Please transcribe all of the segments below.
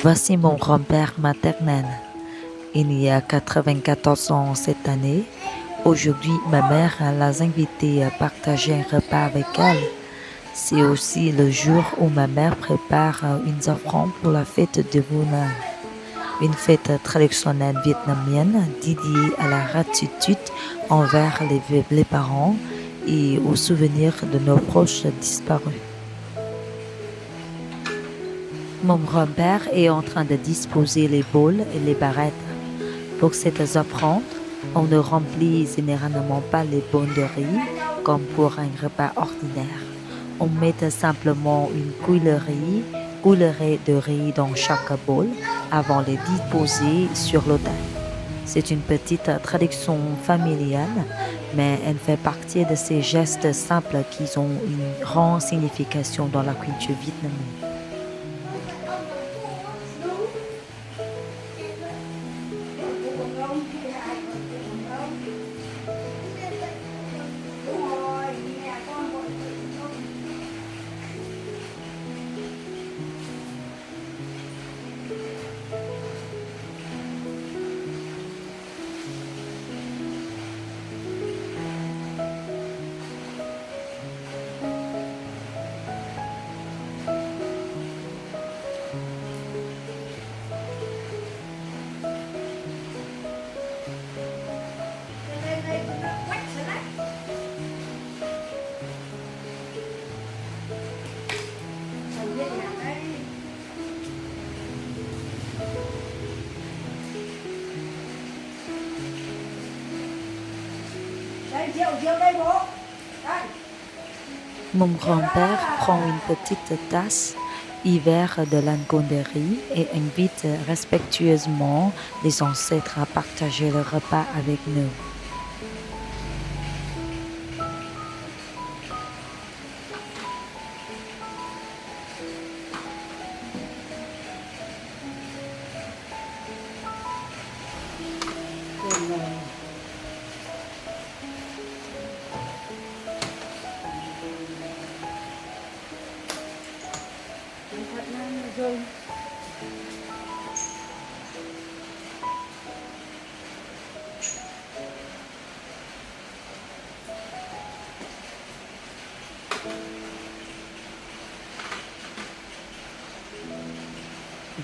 Voici mon grand-père maternel. Il y a 94 ans cette année. Aujourd'hui, ma mère l'a invité à partager un repas avec elle. C'est aussi le jour où ma mère prépare une offrande pour la fête de Vunan, une fête traditionnelle vietnamienne dédiée à la gratitude envers les parents et au souvenir de nos proches disparus. Mon grand-père est en train de disposer les bols et les barrettes. Pour cette offrande, on ne remplit généralement pas les bons de riz comme pour un repas ordinaire. On met simplement une cuillerée de riz dans chaque bol avant de les disposer sur l'autel. C'est une petite tradition familiale, mais elle fait partie de ces gestes simples qui ont une grande signification dans la culture vietnamienne. Mon grand-père prend une petite tasse hiver de langonderie et invite respectueusement les ancêtres à partager le repas avec nous.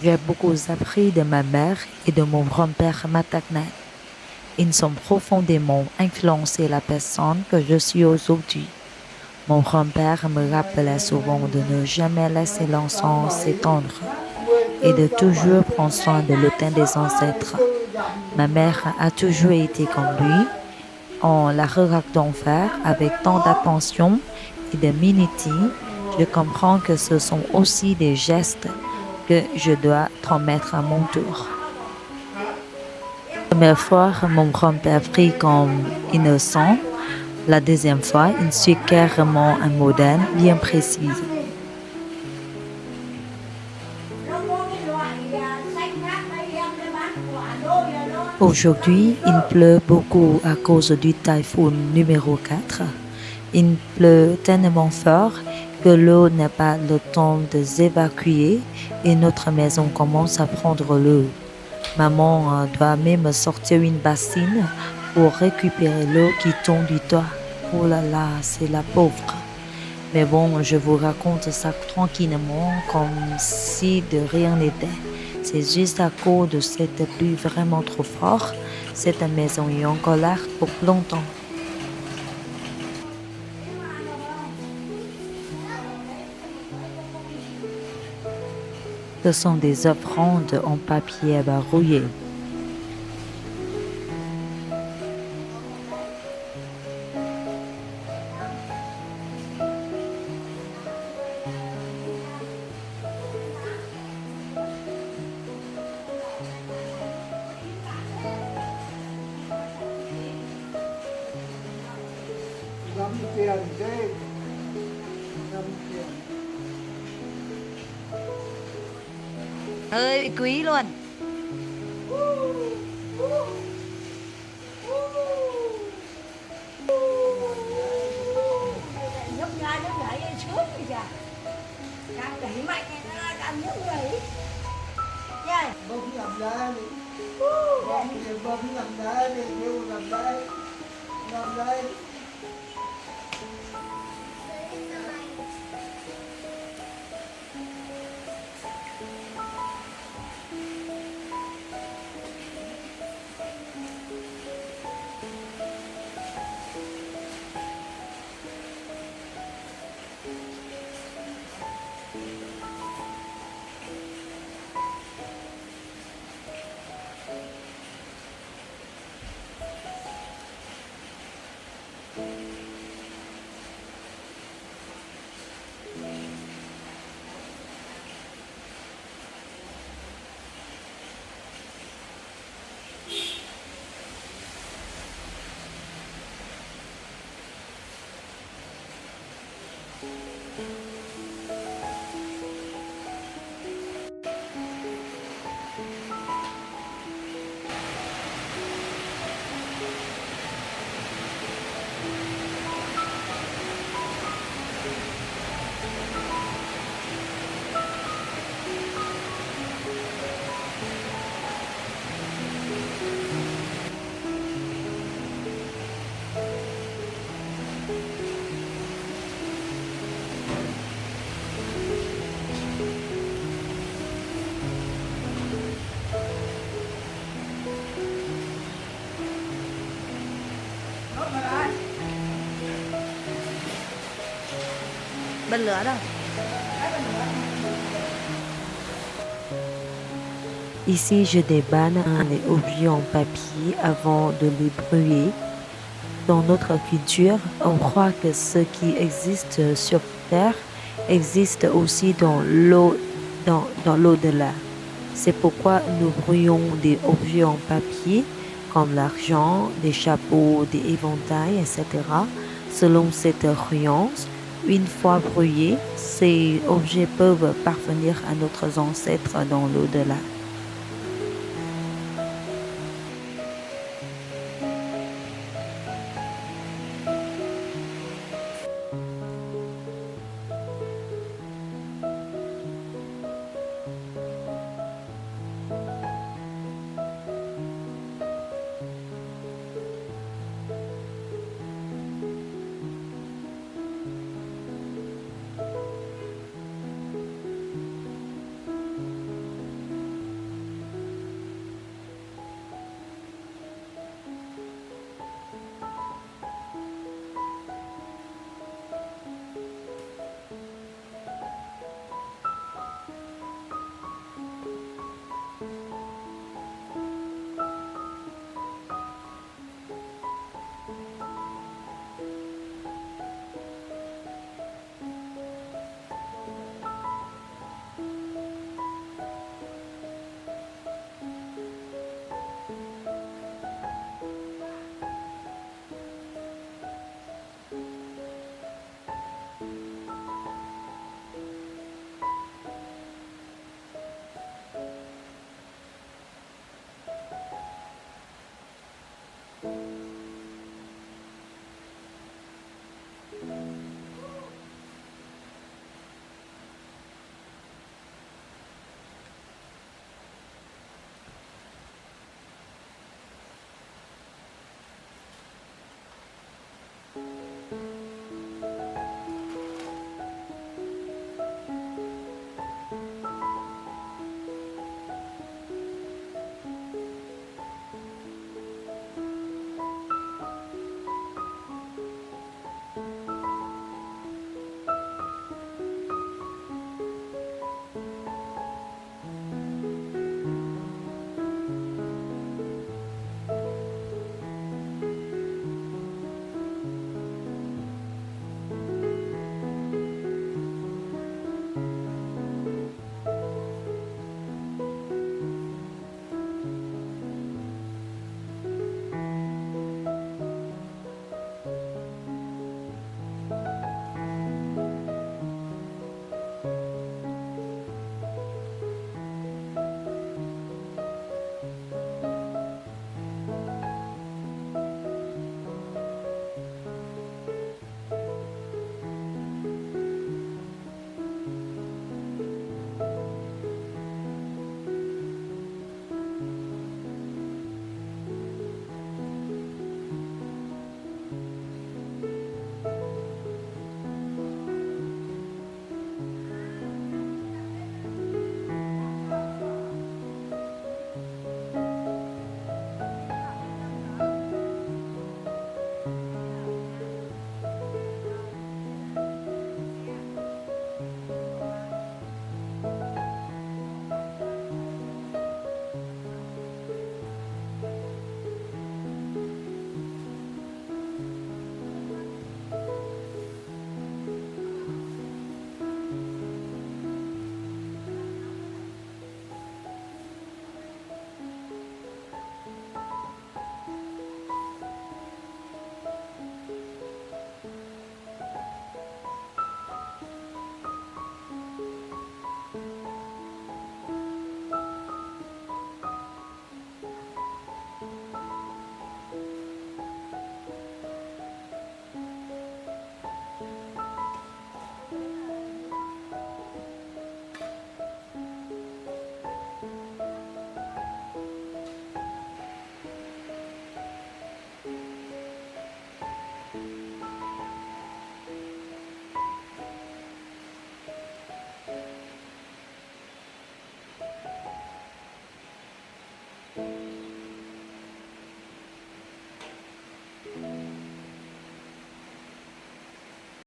J'ai beaucoup appris de ma mère et de mon grand-père maternel. Ils ont profondément influencé la personne que je suis aujourd'hui. Mon grand-père me rappelait souvent de ne jamais laisser l'encens s'étendre et de toujours prendre soin de l'autel des ancêtres. Ma mère a toujours été comme lui, en la regardant faire avec tant d'attention et de minutié. Je comprends que ce sont aussi des gestes que je dois transmettre à mon tour. La première fois, mon grand-père prit comme innocent. La deuxième fois, il suit carrément un modèle bien précis. Aujourd'hui, il pleut beaucoup à cause du typhoon numéro 4. Il pleut tellement fort que l'eau n'a pas le temps de s'évacuer et notre maison commence à prendre l'eau. Maman doit même sortir une bassine pour récupérer l'eau qui tombe du toit. Oh là là, c'est la pauvre. Mais bon, je vous raconte ça tranquillement comme si de rien n'était. C'est juste à cause de cette pluie vraiment trop forte. Cette maison est encore là pour longtemps. Ce sont des offrandes en papier rouillé. Ơi quý luôn. Nhấp nhảy sướng bây giờ càng đẩy mạnh càng nhấp nhảy. Bông làm ra đi. Bông làm ra đi. Kêu làm đây. Làm đây. Bật lửa đâu. Ici, je débanne les objets en papier avant de les brûler. Dans notre culture, on croit que ce qui existe sur Terre existe aussi dans l'au-delà. C'est pourquoi nous brûlons des objets en papier comme l'argent, des chapeaux, des éventails, etc. Selon cette croyance, une fois brûlés, ces objets peuvent parvenir à nos ancêtres dans l'au-delà.